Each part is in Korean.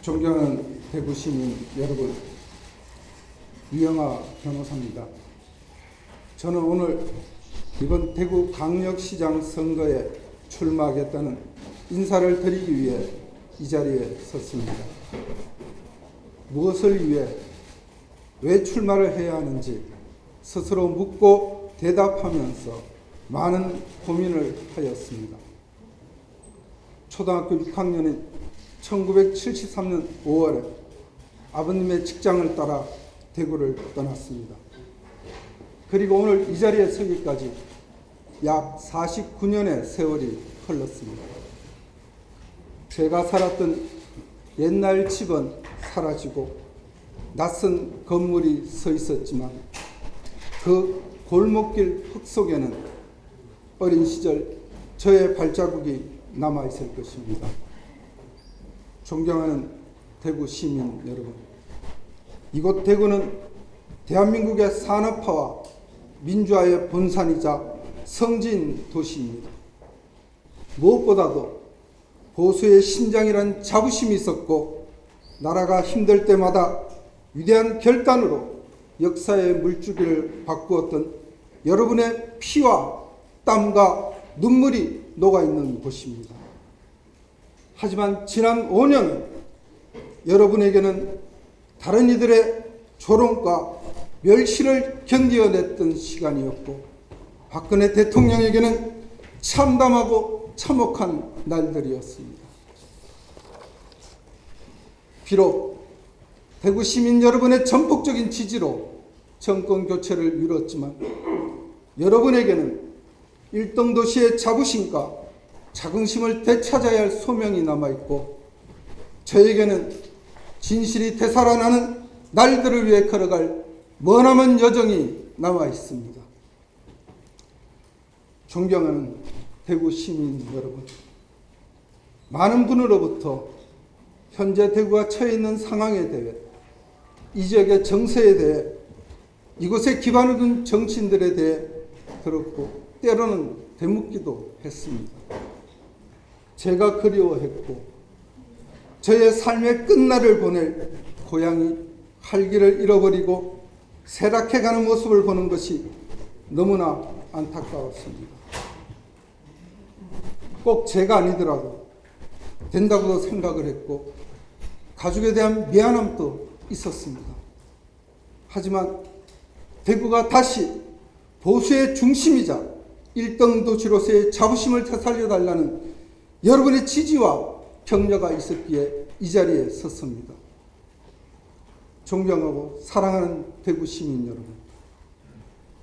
존경하는 대구 시민 여러분, 유영하 변호사입니다. 저는 오늘 이번 대구 강력시장 선거에 출마하겠다는 인사를 드리기 위해 이 자리에 섰습니다. 무엇을 위해, 왜 출마를 해야 하는지 스스로 묻고 대답하면서 많은 고민을 하였습니다. 초등학교 6학년인 1973년 5월에 아버님의 직장을 따라 대구를 떠났습니다. 그리고 오늘 이 자리에 서기까지 약 49년의 세월이 흘렀습니다. 제가 살았던 옛날 집은 사라지고 낯선 건물이 서 있었지만 그 골목길 흙 속에는 어린 시절 저의 발자국이 남아있을 것입니다. 존경하는 대구 시민 여러분, 이곳 대구는 대한민국의 산업화와 민주화의 본산이자 성진 도시입니다. 무엇보다도 보수의 심장이란 자부심이 있었고 나라가 힘들 때마다 위대한 결단으로 역사의 물줄기를 바꾸었던 여러분의 피와 땀과 눈물이 녹아있는 곳입니다. 하지만 지난 5년은 여러분에게는 다른 이들의 조롱과 멸시를 견디어냈던 시간이었고 박근혜 대통령에게는 참담하고 참혹한 날들이었습니다. 비록 대구 시민 여러분의 전폭적인 지지로 정권 교체를 이뤘지만 여러분에게는 일등 도시의 자부심과 자긍심을 되찾아야 할 소명이 남아있고 저에게는 진실이 되살아나는 날들을 위해 걸어갈 머나먼 여정이 남아있습니다. 존경하는 대구 시민 여러분, 많은 분으로부터 현재 대구가 처해 있는 상황에 대해, 이 지역의 정세에 대해, 이곳에 기반을 둔 정치인들에 대해 들었고 때로는 되묻기도 했습니다. 제가 그리워했고 저의 삶의 끝날을 보낼 고향이 활기를 잃어버리고 쇠락해가는 모습을 보는 것이 너무나 안타까웠습니다. 꼭 제가 아니더라도 된다고도 생각을 했고 가족에 대한 미안함도 있었습니다. 하지만 대구가 다시 보수의 중심이자 일등 도시로서의 자부심을 되살려달라는 여러분의 지지와 격려가 있었기에 이 자리에 섰습니다. 존경하고 사랑하는 대구 시민 여러분,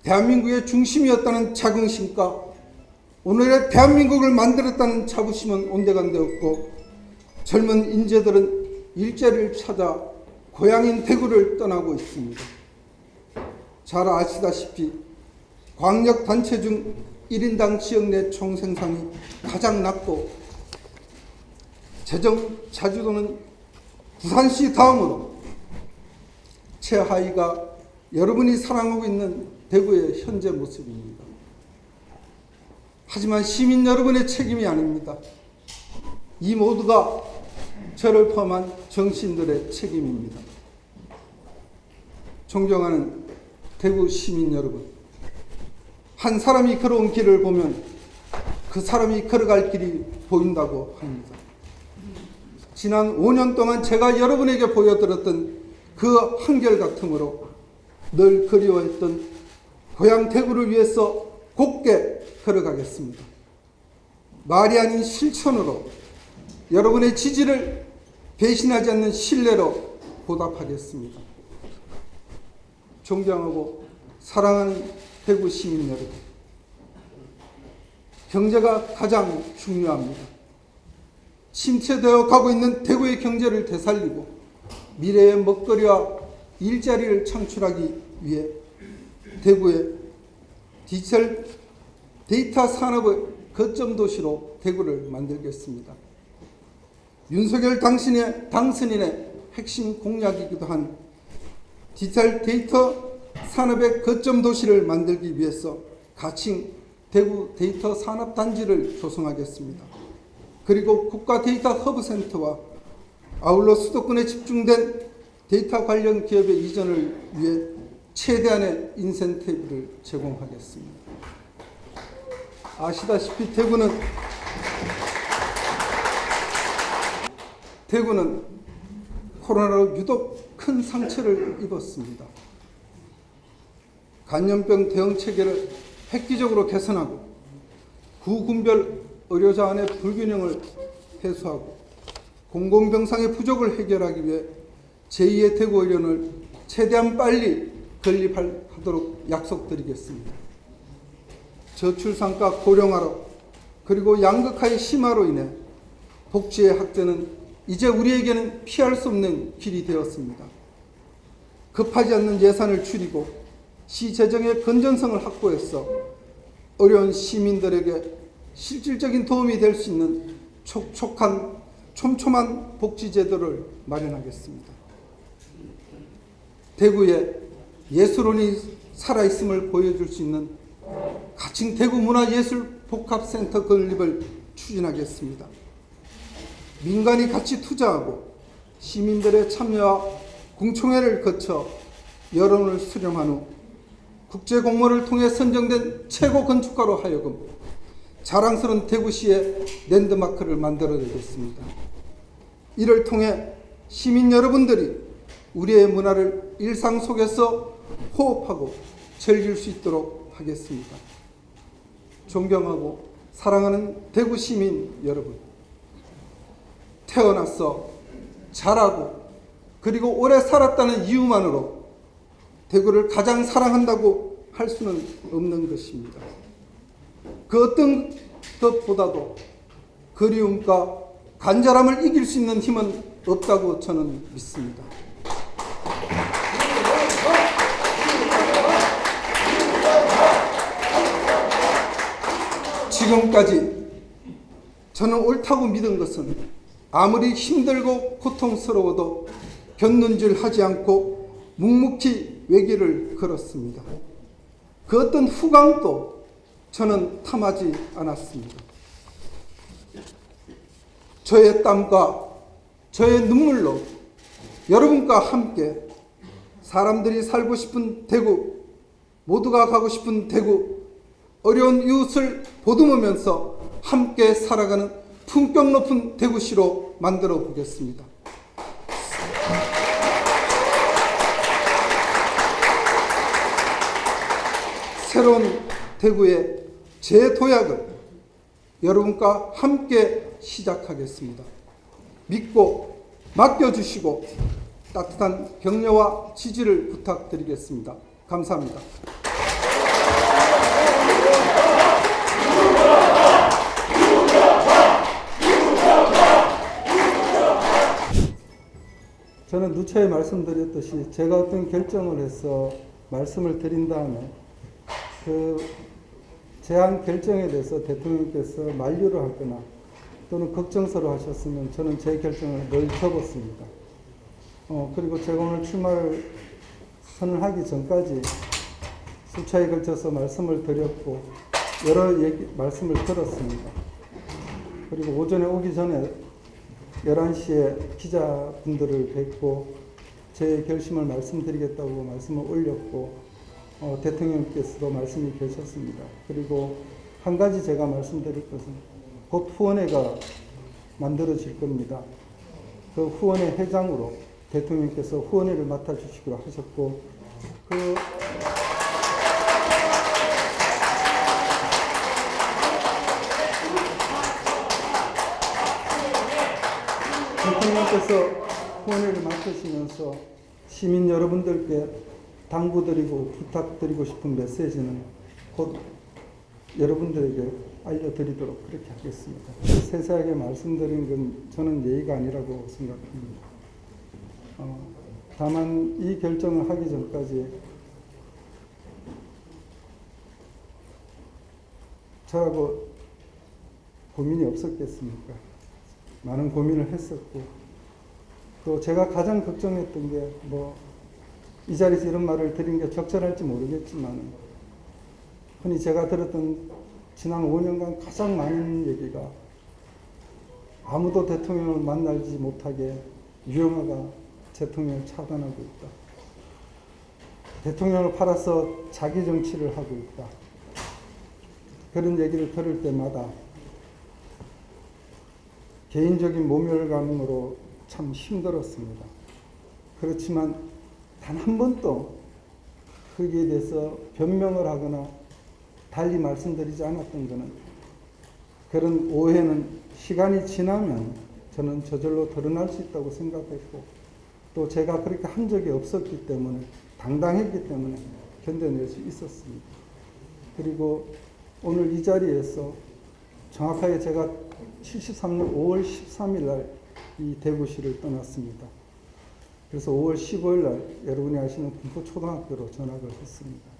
대한민국의 중심이었다는 자긍심과 오늘의 대한민국을 만들었다는 자부심은 온데간데 없고 젊은 인재들은 일자리를 찾아 고향인 대구를 떠나고 있습니다. 잘 아시다시피 광역단체 중 1인당 지역 내 총생산이 가장 낮고 재정 자주도는 부산시 다음으로 최하위가 여러분이 사랑하고 있는 대구의 현재 모습입니다. 하지만 시민 여러분의 책임이 아닙니다. 이 모두가 저를 포함한 정치인들의 책임입니다. 존경하는 대구 시민 여러분, 한 사람이 걸어온 길을 보면 그 사람이 걸어갈 길이 보인다고 합니다. 지난 5년 동안 제가 여러분에게 보여드렸던 그 한결같음으로 늘 그리워했던 고향 대구를 위해서 곧게 걸어가겠습니다. 말이 아닌 실천으로 여러분의 지지를 배신하지 않는 신뢰로 보답하겠습니다. 존경하고 사랑하는 대구 시민 여러분, 경제가 가장 중요합니다. 침체되어 가고 있는 대구의 경제를 되살리고 미래의 먹거리와 일자리를 창출하기 위해 대구의 디지털 데이터 산업의 거점 도시로 대구를 만들겠습니다. 윤석열 당선인의 핵심 공약이기도 한 디지털 데이터 산업의 거점 도시를 만들기 위해서 가칭 대구 데이터 산업단지를 조성하겠습니다. 그리고 국가 데이터 허브센터와 아울러 수도권에 집중된 데이터 관련 기업의 이전을 위해 최대한의 인센티브를 제공하겠습니다. 아시다시피 대구는 코로나로 유독 큰 상처를 입었습니다. 감염병 대응 체계를 획기적으로 개선하고 구군별 의료자원의 불균형을 해소하고 공공병상의 부족을 해결하기 위해 제2의 대구의료원을 최대한 빨리 건립하도록 약속드리겠습니다. 저출산가 고령화로 그리고 양극화의 심화로 인해 복지의 확대는 이제 우리에게는 피할 수 없는 길이 되었습니다. 급하지 않는 예산을 줄이고 시 재정의 건전성을 확보해서 어려운 시민들에게 실질적인 도움이 될 수 있는 촘촘한 복지제도를 마련하겠습니다. 대구에 예술원이 살아있음을 보여줄 수 있는 가칭 대구문화예술복합센터 건립을 추진하겠습니다. 민간이 같이 투자하고 시민들의 참여와 공청회를 거쳐 여론을 수렴한 후 국제공모를 통해 선정된 최고 건축가로 하여금 자랑스러운 대구시의 랜드마크를 만들어내겠습니다. 이를 통해 시민 여러분들이 우리의 문화를 일상 속에서 호흡하고 즐길 수 있도록 하겠습니다. 존경하고 사랑하는 대구 시민 여러분, 태어나서 자라고 그리고 오래 살았다는 이유만으로 대구를 가장 사랑한다고 할 수는 없는 것입니다. 그 어떤 것보다도 그리움과 간절함을 이길 수 있는 힘은 없다고 저는 믿습니다. 지금까지 저는 옳다고 믿은 것은 아무리 힘들고 고통스러워도 견눈질하지 않고 묵묵히 외길을 걸었습니다. 그 어떤 후광도 저는 탐하지 않았습니다. 저의 땀과 저의 눈물로 여러분과 함께 사람들이 살고 싶은 대구, 모두가 가고 싶은 대구, 어려운 이웃을 보듬으면서 함께 살아가는 품격 높은 대구시로 만들어 보겠습니다. 새로운 대구의 재도약을 여러분과 함께 시작하겠습니다. 믿고 맡겨주시고 따뜻한 격려와 지지를 부탁드리겠습니다. 감사합니다. 저는 누차에 말씀드렸듯이 제가 어떤 결정을 해서 말씀을 드린 다음에 그 제안 결정에 대해서 대통령께서 만류를 하거나 또는 걱정스러워 하셨으면 저는 제 결정을 늘 접었습니다. 그리고 제가 오늘 출마를 선언하기 전까지 수차에 걸쳐서 말씀을 드렸고 여러 말씀을 들었습니다. 그리고 오전에 오기 전에 11시에 기자분들을 뵙고 제 결심을 말씀드리겠다고 말씀을 올렸고 대통령께서도 말씀이 계셨습니다. 그리고 한 가지 제가 말씀드릴 것은 곧 후원회가 만들어질 겁니다. 그 후원회 회장으로 대통령께서 후원회를 맡아주시기로 하셨고 대통령께서 후원회를 맡으시면서 시민 여러분들께 당부드리고 부탁드리고 싶은 메시지는 곧 여러분들에게 알려드리도록 그렇게 하겠습니다. 세세하게 말씀드린 건 저는 예의가 아니라고 생각합니다. 다만 이 결정을 하기 전까지 저하고 고민이 없었겠습니까? 많은 고민을 했었고 또 제가 가장 걱정했던 게 이 자리에서 이런 말을 드린 게 적절할지 모르겠지만 흔히 제가 들었던 지난 5년간 가장 많은 얘기가 아무도 대통령을 만나지 못하게 유영아가 대통령을 차단하고 있다. 대통령을 팔아서 자기 정치를 하고 있다. 그런 얘기를 들을 때마다 개인적인 모멸감으로 참 힘들었습니다. 그렇지만 단 한 번도 거기에 대해서 변명을 하거나 달리 말씀드리지 않았던 것은 그런 오해는 시간이 지나면 저는 저절로 드러날 수 있다고 생각했고 또 제가 그렇게 한 적이 없었기 때문에 당당했기 때문에 견뎌낼 수 있었습니다. 그리고 오늘 이 자리에서 정확하게 제가 73년 5월 13일 날 이 대구시를 떠났습니다. 그래서 5월 15일 날 여러분이 아시는 군포초등학교로 전학을 했습니다.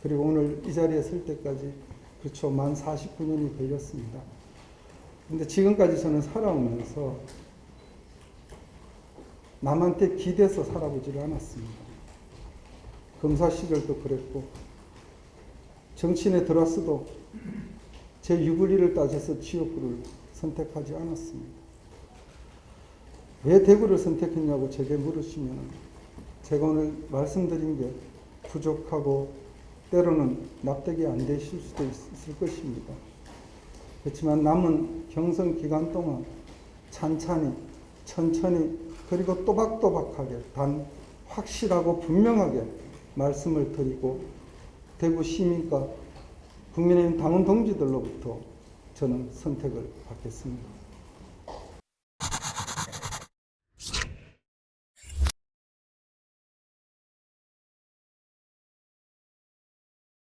그리고 오늘 이 자리에 설 때까지 그렇죠. 만 49년이 걸렸습니다. 근데 지금까지 저는 살아오면서 남한테 기대서 살아보지를 않았습니다. 검사 시절도 그랬고 정치인에 들어왔어도 제 유불리를 따져서 지역구를 선택하지 않았습니다. 왜 대구를 선택했냐고 제게 물으시면 제가 오늘 말씀드린 게 부족하고 때로는 납득이 안 되실 수도 있을 것입니다. 그렇지만 남은 경선 기간 동안 찬찬히 천천히 그리고 또박또박하게 단 확실하고 분명하게 말씀을 드리고 대구 시민과 국민의힘 당원 동지들로부터 저는 선택을 받겠습니다.